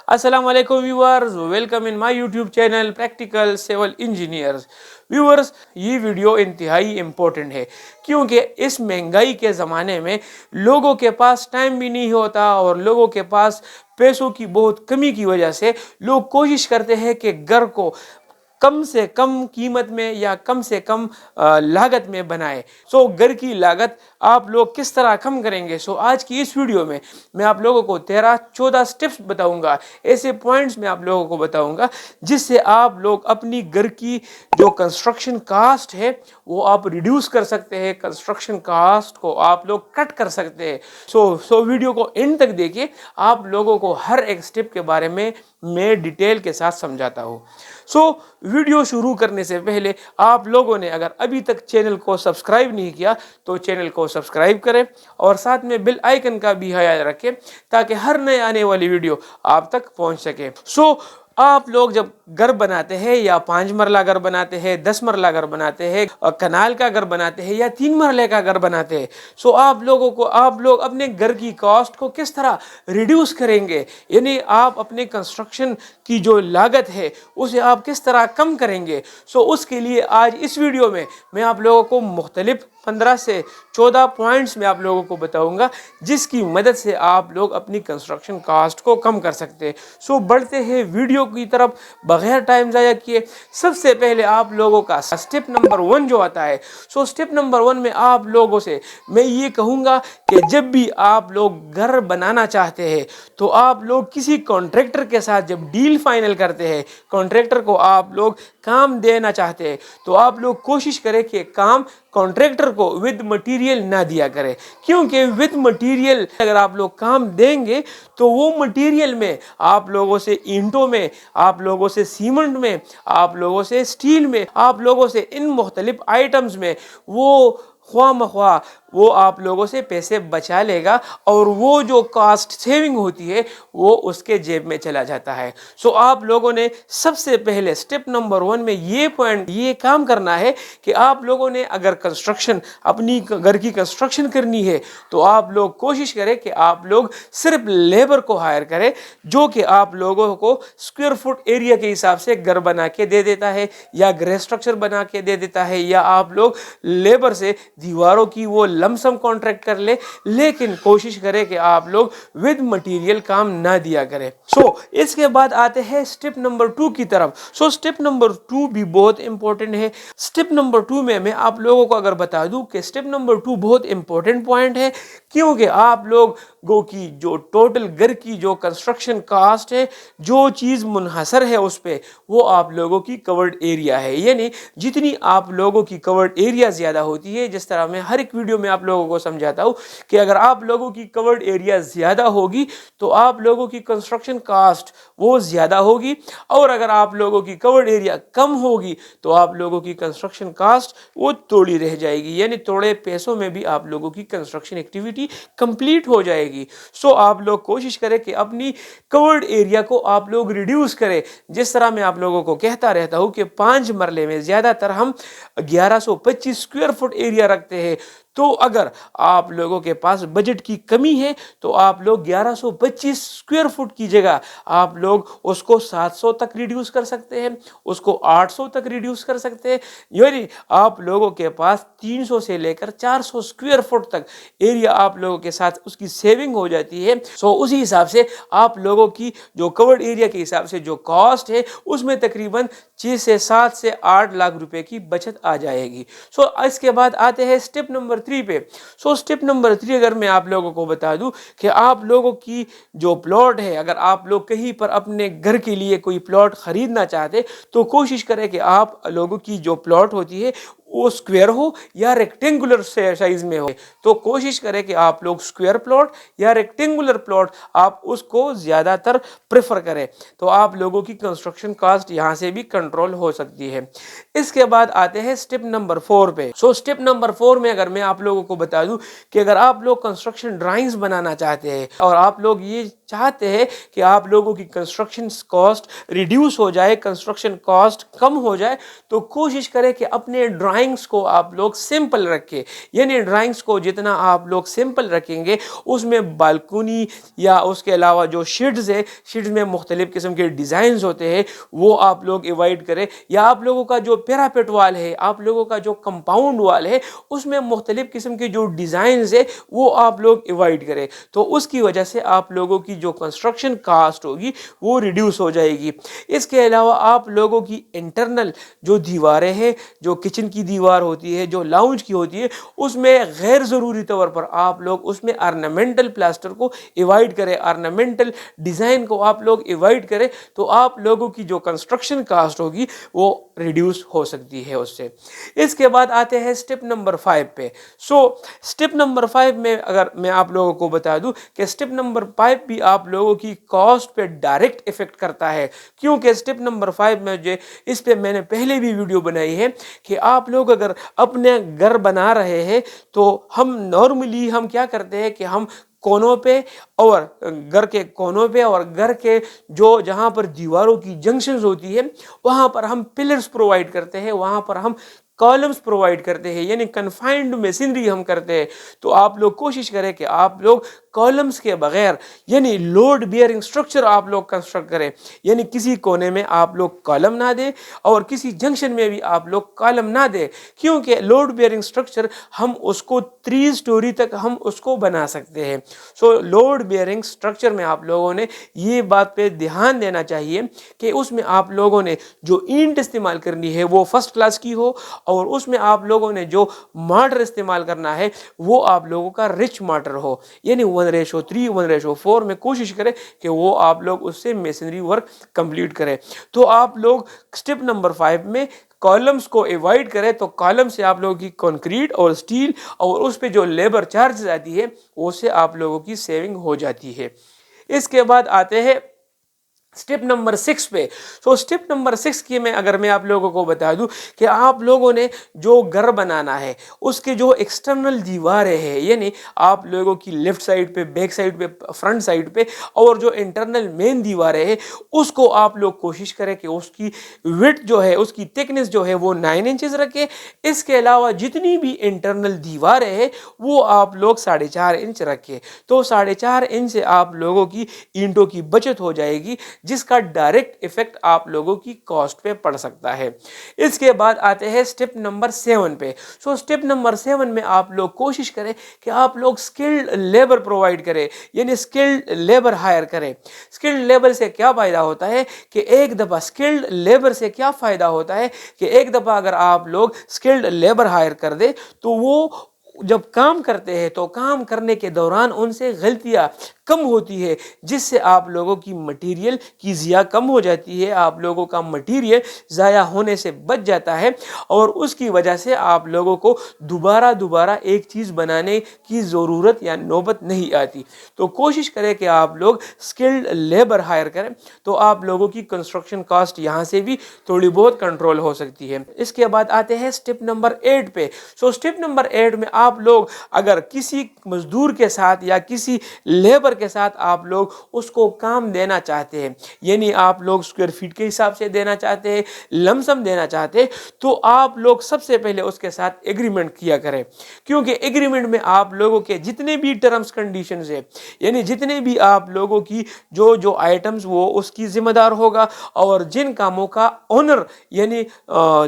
अस्सलाम वालेकुम viewers, welcome in my YouTube channel practical civil engineers. Viewers, ये video इंतहाई इम्पोर्टेंट है क्योंकि इस महंगाई के ज़माने में लोगों के पास टाइम भी नहीं होता और लोगों के पास पैसों की बहुत कमी की वजह से लोग कोशिश करते हैं कि घर को कम से कम कीमत में या कम से कम लागत में बनाए। घर की लागत आप लोग किस तरह कम करेंगे। आज की इस वीडियो में मैं आप लोगों को 13-14 स्टेप्स बताऊंगा, ऐसे पॉइंट्स मैं आप लोगों को बताऊंगा जिससे आप लोग अपनी घर की जो कंस्ट्रक्शन कास्ट है वो आप रिड्यूस कर सकते हैं, कंस्ट्रक्शन कास्ट को आप लोग कट कर सकते हैं। वीडियो को एंड तक देखिए, आप लोगों को हर एक स्टेप के बारे में मैं डिटेल के साथ समझाता हूँ। वीडियो शुरू करने से पहले आप लोगों ने अगर अभी तक चैनल को सब्सक्राइब नहीं किया तो चैनल को सब्सक्राइब करें और साथ में बेल आइकन का भी ख्याल रखें ताकि हर नए आने वाली वीडियो आप तक पहुंच सके। आप लोग जब घर बनाते हैं या 5 मरला घर बनाते हैं, 10 मरला घर बनाते हैं, कनाल का घर बनाते हैं या 3 मरले का घर बनाते हैं, आप लोग अपने घर की कॉस्ट को किस तरह रिड्यूस करेंगे, यानी आप अपने कंस्ट्रक्शन की जो लागत है उसे आप किस तरह कम करेंगे। उसके लिए आज इस वीडियो में मैं आप लोगों को मुख्तलिफ 15 से 14 पॉइंट्स में आप लोगों को बताऊंगा जिसकी मदद से आप लोग अपनी कंस्ट्रक्शन कास्ट को कम कर सकते हैं। बढ़ते हैं वीडियो की तरफ बगैर टाइम ज़ाया किए। सबसे पहले आप लोगों का स्टेप नंबर 1 जो आता है, स्टेप नंबर 1 में आप लोगों से मैं ये कहूँगा कि जब भी आप लोग घर बनाना चाहते हैं तो आप लोग किसी कॉन्ट्रैक्टर के साथ जब डील फाइनल करते हैं, कॉन्ट्रैक्टर को आप लोग काम देना चाहते हैं तो आप लोग कोशिश करें कि काम कॉन्ट्रैक्टर को विद मटेरियल ना दिया करें, क्योंकि विद मटेरियल अगर आप लोग काम देंगे तो वो मटेरियल में आप लोगों से ईंटों में, आप लोगों से सीमेंट में, आप लोगों से स्टील में, आप लोगों से इन मुख्तलिफ आइटम्स में वो ख्वाह वो आप लोगों से पैसे बचा लेगा और वो जो कास्ट सेविंग होती है वो उसके जेब में चला जाता है। आप लोगों ने सबसे पहले स्टेप नंबर 1 में ये काम करना है कि आप लोगों ने अगर कंस्ट्रक्शन अपनी घर की कंस्ट्रक्शन करनी है तो आप लोग कोशिश करें कि आप लोग सिर्फ लेबर को हायर करें जो कि आप लोगों को स्क्वायर फुट एरिया के हिसाब से घर बना के दे देता है या ग्रे स्ट्रक्चर बना के दे देता है, या आप लोग लेबर से दीवारों की वो लमसम कॉन्ट्रैक्ट कर ले, लेकिन कोशिश करें कि आप लोग विद मटेरियल काम ना दिया करें। इसके बाद आते हैं स्टेप नंबर 2 की तरफ। स्टेप नंबर 2 भी बहुत इंपॉर्टेंट है। स्टेप नंबर 2 में मैं आप लोगों को अगर बता दूं कि स्टेप नंबर 2 बहुत इंपॉर्टेंट पॉइंट है, क्योंकि आप लोगों की जो टोटल घर की जो कंस्ट्रक्शन कास्ट है, जो चीज मुनहसर है उस पे, वो आप लोगों की कवर्ड एरिया है। यानी जितनी आप लोगों की कवर्ड एरिया ज्यादा होती है, जिस तरह मैं हर एक वीडियो में आप लोगों को समझाता हूं कि अगर आप लोगों की कवर्ड एरिया ज्यादा होगी तो आप लोगों की कंस्ट्रक्शन कास्ट वो ज्यादा होगी, और अगर आप लोगों की कवर्ड एरिया कम होगी तो आप लोगों की कंस्ट्रक्शन कास्ट वो थोड़ी रह जाएगी, यानी थोड़े पैसों में भी आप लोगों की कंस्ट्रक्शन एक्टिविटी कंप्लीट हो जाएगी। आप लोग कोशिश करें कि अपनी कवर्ड एरिया को आप लोग रिड्यूस करें। जिस तरह मैं आप लोगों को कहता रहता हूं कि 5 मरले में ज्यादातर हम 1125 स्क्वायर फुट एरिया रखते हैं, तो अगर आप लोगों के पास बजट की कमी है तो आप लोग 1125 स्क्वायर फुट की जगह आप लोग उसको 700 तक रिड्यूस कर सकते हैं, उसको 800 तक रिड्यूस कर सकते हैं, यानी आप लोगों के पास 300 से लेकर 400 स्क्वायर फुट तक एरिया आप लोगों के साथ उसकी सेविंग हो जाती है। उसी हिसाब से आप लोगों की जो कवर्ड एरिया के हिसाब से जो कॉस्ट है उसमें तकरीबन 6 से 7 से 8 लाख रुपए की बचत आ जाएगी। इसके बाद आते हैं स्टेप नंबर 3 पे। स्टेप नंबर 3 अगर मैं आप लोगों को बता दूं कि आप लोगों की जो प्लॉट है, अगर आप लोग कहीं पर अपने घर के लिए कोई प्लॉट खरीदना चाहते तो कोशिश करें कि आप लोगों की जो प्लॉट होती है वो स्क्वायर हो या रेक्टेंगुलर साइज में हो, तो कोशिश करें कि आप लोग स्क्वायर प्लॉट या रेक्टेंगुलर प्लॉट आप उसको ज्यादातर प्रेफर करें, तो आप लोगों की कंस्ट्रक्शन कास्ट यहां से भी कंट्रोल हो सकती है। इसके बाद आते हैं स्टेप नंबर 4 पे। स्टेप नंबर 4 में अगर मैं आप लोगों को बता दूं कि अगर आप लोग कंस्ट्रक्शन ड्राइंग्स बनाना चाहते हैं और आप लोग ये चाहते हैं कि आप लोगों की कंस्ट्रक्शन कॉस्ट रिड्यूस हो जाए, कंस्ट्रक्शन कॉस्ट कम हो जाए, तो कोशिश करें कि अपने ड्राइंग्स को आप लोग सिंपल रखें। यानी ड्राइंग्स को जितना आप लोग सिंपल रखेंगे, उसमें बालकनी या उसके अलावा जो शेड्स है, शेड्स में मुख्तलिफ किस्म के डिज़ाइंस होते हैं, वो आप लोग अवॉइड करें। या आप लोगों का जो पैरापेट वाल है, आप लोगों का जो कंपाउंड वाल है, उसमें मुख्तलिफ किस्म के जो डिज़ाइंस है वो आप लोग अवॉइड करें। तो उसकी वजह से आप लोगों की जो कंस्ट्रक्शन कास्ट होगी वो रिड्यूस हो जाएगी। इसके अलावा आप लोगों की इंटरनल जो दीवारें हैं, जो किचन की दीवार होती है, जो लाउंज की होती है, उसमें गैर ज़रूरी तौर पर आप लोग उसमें ऑर्नामेंटल प्लास्टर को अवॉइड करें, ऑर्नामेंटल डिज़ाइन को आप लोग अवॉइड करें, तो आप लोगों की जो कंस्ट्रक्शन कास्ट होगी वो रिड्यूस हो सकती है उससे। इसके बाद आते हैं स्टेप नंबर 5 पे। स्टेप नंबर 5 में अगर मैं आप लोगों को बता दूं कि स्टेप नंबर 5 भी आप लोगों की कॉस्ट पे डायरेक्ट इफेक्ट करता है, क्योंकि स्टेप नंबर 5 में जो इस पे मैंने पहले भी वीडियो बनाई है कि आप लोग अगर अपने घर बना रहे हैं तो हम नॉर्मली हम क्या करते हैं कि हम कोनों पे और घर के कोनों पे और घर के जो जहाँ पर दीवारों की जंक्शंस होती है वहाँ पर हम पिलर्स प्रोवाइड करते हैं, वहाँ पर हम कॉलम्स प्रोवाइड करते हैं, यानी कन्फाइंड मशीनरी हम करते हैं। तो आप लोग कोशिश करें कि आप लोग कॉलम्स के बगैर यानी लोड बियरिंग स्ट्रक्चर आप लोग कंस्ट्रक्ट करें, यानी किसी कोने में आप लोग कॉलम ना दें और किसी जंक्शन में भी आप लोग कॉलम ना दें, क्योंकि लोड बियरिंग स्ट्रक्चर हम उसको 3 स्टोरी तक हम उसको बना सकते हैं। लोड बियरिंग स्ट्रक्चर में आप लोगों ने ये बात पे ध्यान देना चाहिए कि उसमें आप लोगों ने जो ईंट इस्तेमाल करनी है वो फर्स्ट क्लास की हो, और उसमें आप लोगों ने जो मार्टर इस्तेमाल करना है वो आप लोगों का रिच मार्टर हो, यानी 1:3, 1:4 में कोशिश करें कि वो आप लोग उससे मेसनरी वर्क कंप्लीट करें। तो आप लोग स्टेप नंबर 5 में कॉलम्स को अवॉइड करें, तो कॉलम से आप लोगों की कंक्रीट और स्टील और उस पे जो लेबर चार्जेस आती है उससे आप लोगों की सेविंग हो जाती है। इसके बाद आते हैं स्टेप नंबर 6 पे। स्टेप नंबर 6 की अगर मैं आप लोगों को बता दूं कि आप लोगों ने जो घर बनाना है उसके जो एक्सटर्नल दीवारें हैं, यानी आप लोगों की लेफ्ट साइड पे, बैक साइड पे, फ्रंट साइड पे, और जो इंटरनल मेन दीवारें हैं उसको आप लोग कोशिश करें कि उसकी विड्थ जो है, उसकी थिकनेस जो है वो 9 इंचेस रखें। इसके अलावा जितनी भी इंटरनल दीवारें हैं वो आप लोग 4.5 इंच रखें। तो 4.5 इंच से आप लोगों की ईंटों की बचत हो जाएगी, जिसका डायरेक्ट इफेक्ट आप लोगों की कॉस्ट पे पड़ सकता है। इसके बाद आते हैं स्टेप नंबर 7 पे। स्टेप नंबर 7 में आप लोग कोशिश करें कि आप लोग स्किल्ड लेबर प्रोवाइड करें, यानी स्किल्ड लेबर हायर करें। स्किल्ड लेबर से क्या फायदा होता है कि एक दफा स्किल्ड लेबर से क्या फायदा होता है कि एक दफा अगर आप लोग स्किल्ड लेबर हायर कर दे तो वो जब काम करते हैं तो काम करने के दौरान उनसे गलतियां कम होती है, जिससे आप लोगों की मटेरियल की ज़िया कम हो जाती है, आप लोगों का मटेरियल ज़ाया होने से बच जाता है, और उसकी वजह से आप लोगों को दोबारा एक चीज़ बनाने की ज़रूरत या नौबत नहीं आती। तो कोशिश करें कि आप लोग स्किल्ड लेबर हायर करें, तो आप लोगों की कंस्ट्रक्शन कॉस्ट यहाँ से भी थोड़ी बहुत कंट्रोल हो सकती है। इसके बाद आते हैं स्टेप नंबर 8 पे। स्टेप नंबर 8 में आप लोग अगर किसी मजदूर के साथ या किसी लेबर के साथ आप लोग उसको काम देना चाहते हैं, यानी आप लोग स्क्वायर फीट के हिसाब से देना चाहते हैं, लमसम देना चाहते हैं, तो आप लोग सबसे पहले उसके साथ एग्रीमेंट किया करें, क्योंकि एग्रीमेंट में आप लोगों के जितने भी टर्म्स कंडीशंस है, यानी जितने भी आप लोगों की जो आइटम्स वो उसकी जिम्मेदार होगा, और जिन कामों का ओनर यानी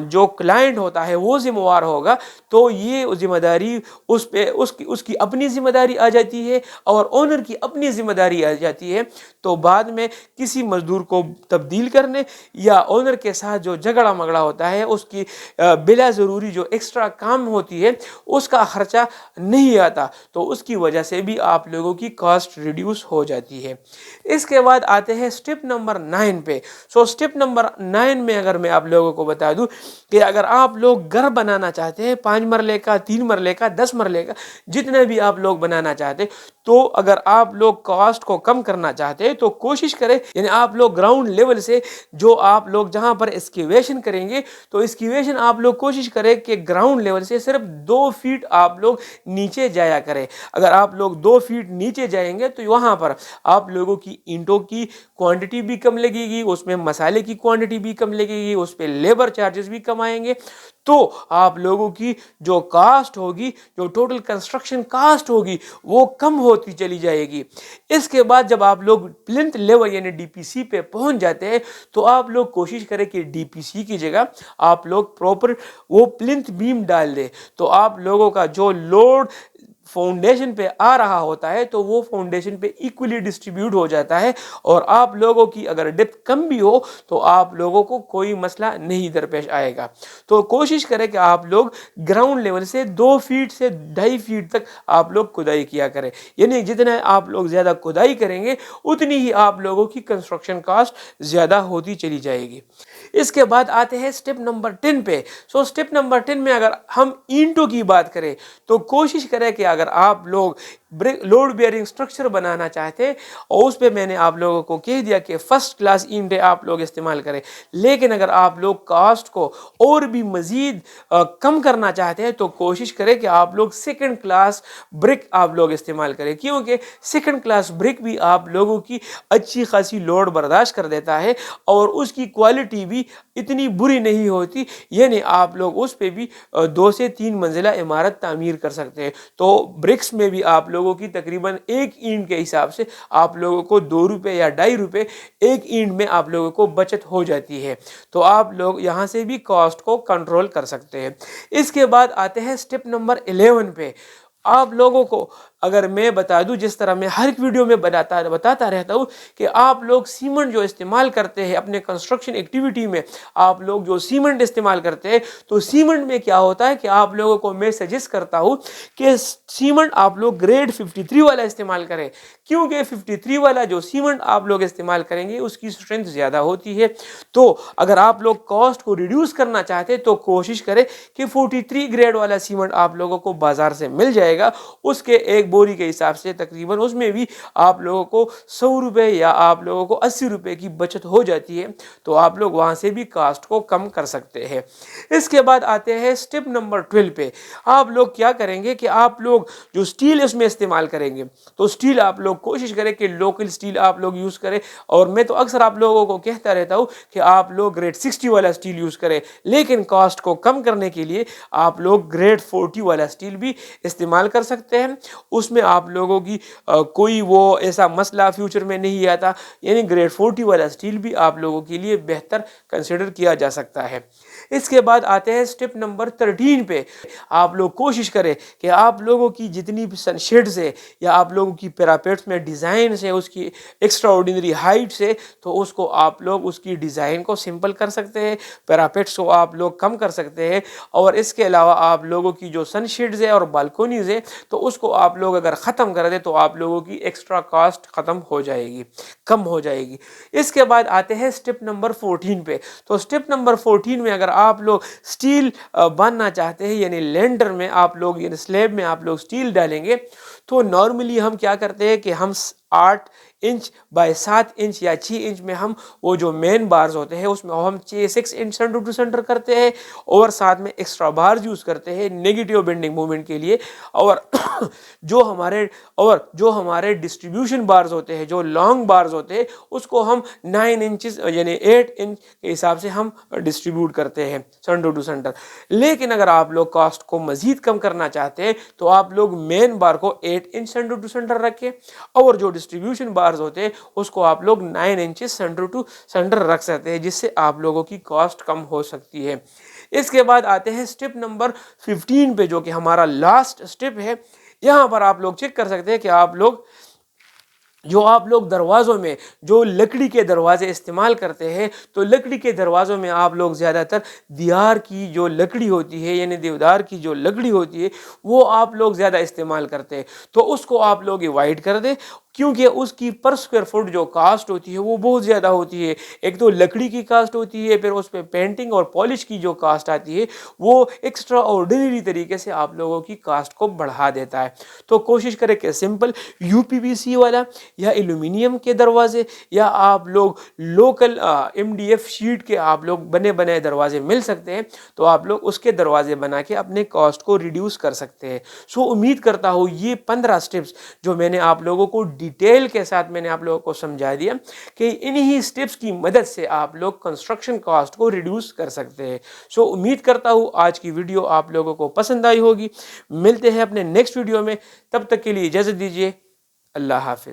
जो क्लाइंट होता है वो जिम्मेवार होगा, तो ये जिम्मेदारी उस पे उसकी अपनी जिम्मेदारी आ जाती है और ओनर की अपनी जिम्मेदारी आ जाती है। तो बाद में किसी मजदूर को तब्दील करने या ओनर के साथ जो झगड़ा मगड़ा होता है उसकी बिला ज़रूरी जो एक्स्ट्रा काम होती है उसका खर्चा नहीं आता, तो उसकी वजह से भी आप लोगों की कॉस्ट रिड्यूस हो जाती है। इसके बाद आते हैं स्टेप नंबर 9 पे। स्टेप नंबर 9 में अगर मैं आप लोगों को बता दूं कि अगर आप लोग घर बनाना चाहते हैं 5 मरले का, 3 मरले का, 10 मरले का, जितना भी आप लोग बनाना चाहते। तो अगर आप लोग कॉस्ट को कम करना चाहते हैं तो कोशिश करें, यानी आप लोग ग्राउंड लेवल से जो आप लोग जहां पर एक्सकेवेशन करेंगे, तो एक्सकेवेशन आप लोग कोशिश करें कि ग्राउंड लेवल से सिर्फ 2 फीट आप लोग नीचे जाया करें। अगर आप लोग 2 फीट नीचे जाएंगे तो वहां पर आप लोगों की ईंटों की क्वांटिटी भी कम लगेगी, उसमें मसाले की क्वांटिटी भी कम लगेगी, उस पर लेबर चार्जेस भी कम आएंगे। तो आप लोगों की जो कास्ट होगी, जो टोटल कंस्ट्रक्शन कास्ट होगी, वो कम होती चली जाएगी। इसके बाद जब आप लोग प्लिंथ लेवल यानी डीपीसी पे पहुंच जाते हैं तो आप लोग कोशिश करें कि डीपीसी की जगह आप लोग प्रॉपर वो प्लिंथ बीम डाल दें। तो आप लोगों का जो लोड फाउंडेशन पे आ रहा होता है तो वो फाउंडेशन पे इक्वली डिस्ट्रीब्यूट हो जाता है, और आप लोगों की अगर डेप्थ कम भी हो तो आप लोगों को कोई मसला नहीं दरपेश आएगा। तो कोशिश करें कि आप लोग ग्राउंड लेवल से 2 फीट से 2.5 फीट तक आप लोग खुदाई किया करें, यानी जितना आप लोग ज़्यादा खुदाई करेंगे उतनी ही आप लोगों की कंस्ट्रक्शन कास्ट ज़्यादा होती चली जाएगी। इसके बाद आते हैं स्टेप नंबर 10 पे। सो स्टेप नंबर 10 में अगर हम ईंटों की बात करें तो कोशिश करें कि अगर आप लोग लोड बेयरिंग स्ट्रक्चर बनाना चाहते हैं, और उस पे मैंने आप लोगों को कह दिया कि फर्स्ट क्लास ईंटें आप लोग इस्तेमाल करें। लेकिन अगर आप लोग कास्ट को और भी मजीद कम करना चाहते हैं तो कोशिश करें कि आप लोग सेकंड क्लास ब्रिक आप लोग इस्तेमाल करें, क्योंकि सेकंड क्लास ब्रिक भी आप लोगों की अच्छी खासी लोड बर्दाश्त कर देता है और उसकी क्वालिटी भी इतनी बुरी नहीं होती, यानी आप लोग उस पे भी 2 से 3 मंजिला इमारत तामीर कर सकते हैं। तो ब्रिक्स में भी आप लोगों की तकरीबन एक ईंट के हिसाब से आप लोगों को 2 रुपये या 2.5 रुपये एक ईंट में आप लोगों को बचत हो जाती है। तो आप लोग यहाँ से भी कॉस्ट को कंट्रोल कर सकते हैं। इसके बाद आते हैं स्टेप नंबर 11 पे। आप लोगों को अगर मैं बता दूं, जिस तरह मैं हर एक वीडियो में बताता रहता हूं कि आप लोग सीमेंट जो इस्तेमाल करते हैं अपने कंस्ट्रक्शन एक्टिविटी में, आप लोग जो सीमेंट इस्तेमाल करते हैं, तो सीमेंट में क्या होता है कि आप लोगों को मैं सजेस्ट करता हूं कि सीमेंट आप लोग ग्रेड 53 वाला इस्तेमाल करें, क्योंकि 53 वाला जो सीमेंट आप लोग इस्तेमाल करेंगे उसकी स्ट्रेंथ ज़्यादा होती है। तो अगर आप लोग कॉस्ट को रिड्यूस करना चाहते हैं तो कोशिश करें कि 43 ग्रेड वाला सीमेंट आप लोगों को बाजार से मिल जाएगा। उसके एक बोरी के हिसाब से तकरीबन उसमें भी आप लोगों को 100 रुपये या आप लोगों को 80 रुपये की बचत हो जाती है। तो आप लोग वहां से भी कास्ट को कम कर सकते हैं। इसके बाद आते हैं स्टेप नंबर 12 पे। आप लोग क्या करेंगे कि आप लोग जो स्टील इसमें इस्तेमाल करेंगे, तो स्टील आप लोग कोशिश करें कि लोकल स्टील आप लोग यूज करें। और मैं तो अक्सर आप लोगों को कहता रहता हूं कि आप लोग ग्रेड 60 वाला स्टील यूज करें, लेकिन कॉस्ट को कम करने के लिए आप लोग ग्रेड 40 वाला स्टील भी इस्तेमाल कर सकते हैं। उसमें आप लोगों की कोई वो ऐसा मसला फ्यूचर में नहीं आता, यानी ग्रेड 40 वाला स्टील भी आप लोगों के लिए बेहतर कंसिडर किया जा सकता है। इसके बाद आते हैं स्टेप नंबर 13 पे। आप लोग कोशिश करें कि आप लोगों की जितनी भी सनशेड्स है या आप लोगों की पैरापेट्स में डिज़ाइन है उसकी एक्स्ट्रा ऑर्डिनरी हाइट से, तो उसको आप लोग उसकी डिज़ाइन को सिंपल कर सकते हैं, पैरापेट्स को आप लोग कम कर सकते हैं। और इसके अलावा आप लोगों की जो सनशेड्स है और बालकोनीज है तो उसको आप लोग अगर ख़त्म कर दे तो आप लोगों की एक्स्ट्रा कॉस्ट ख़त्म हो जाएगी, कम हो जाएगी। इसके बाद आते हैं स्टेप नंबर 14 पे। तो स्टेप नंबर 14 में अगर आप लोग स्टील बांधना चाहते हैं, यानी लेंडर में आप लोग यानी स्लैब में आप लोग स्टील डालेंगे, तो नॉर्मली हम क्या करते हैं कि हम 8 इंच बाय 7 इंच या 6 इंच में हम वो जो मेन बार्स होते हैं उसमें हम 6 इंच सेंटर टू सेंटर करते हैं, और साथ में एक्स्ट्रा बार्स यूज़ करते हैं नेगेटिव बेंडिंग मूवमेंट के लिए। और जो हमारे डिस्ट्रीब्यूशन बार्स होते हैं, जो लॉन्ग बार्स होते हैं, उसको हम 9 इंचेस यानी 8 इंच के हिसाब से हम डिस्ट्रीब्यूट करते हैं सेंटर टू सेंटर। लेकिन अगर आप लोग कॉस्ट को मजीद कम करना चाहते हैं तो आप लोग मेन बार को 8 इंच सेंटर टू सेंटर रखें, और जो डिस्ट्रीब्यूशन बार्स होते हैं उसको आप लोग 9 इंचेस सेंटर टू सेंटर रख सकते हैं, जिससे आप लोगों की कॉस्ट कम हो सकती है। इसके बाद आते हैं स्टेप नंबर 15 पे, जो कि हमारा लास्ट स्टेप है। यहाँ पर आप लोग चेक कर सकते हैं कि आप लोग दरवाज़ों में जो लकड़ी के दरवाजे इस्तेमाल करते हैं, तो लकड़ी के दरवाज़ों में आप लोग ज़्यादातर दियार की जो लकड़ी होती है यानी देवदार की जो लकड़ी होती है वो आप लोग ज़्यादा इस्तेमाल करते हैं, तो उसको आप लोग अवॉइड कर दें। کیونکہ اس کی پر اسکوائر فٹ جو کاسٹ ہوتی ہے وہ بہت زیادہ ہوتی ہے. ایک تو لکڑی کی کاسٹ ہوتی ہے, پھر اس پہ پینٹنگ اور پالش کی جو کاسٹ آتی ہے وہ ایکسٹرا آرڈینری طریقے سے آپ لوگوں کی کاسٹ کو بڑھا دیتا ہے. تو کوشش کریں کہ سمپل یو پی وی سی والا یا ایلومینیم کے دروازے یا آپ لوگ local M D F sheet کے آپ لوگ بنے بنائے دروازے مل سکتے ہیں, تو آپ لوگ اس کے دروازے بنا کے اپنے کاسٹ کو ریڈیوس کر سکتے ہیں. سو امید کرتا ہوں یہ 15 سٹیپس جو میں نے آپ لوگوں کو ڈیٹیل کے ساتھ میں نے آپ لوگوں کو سمجھا دیا کہ انہی سٹیپس کی مدد سے آپ لوگ کنسٹرکشن کاسٹ کو ریڈیوس کر سکتے ہیں. سو امید کرتا ہوں آج کی ویڈیو آپ لوگوں کو پسند آئی ہوگی. ملتے ہیں اپنے نیکسٹ ویڈیو میں, تب تک کے لیے اجازت دیجیے. اللہ حافظ.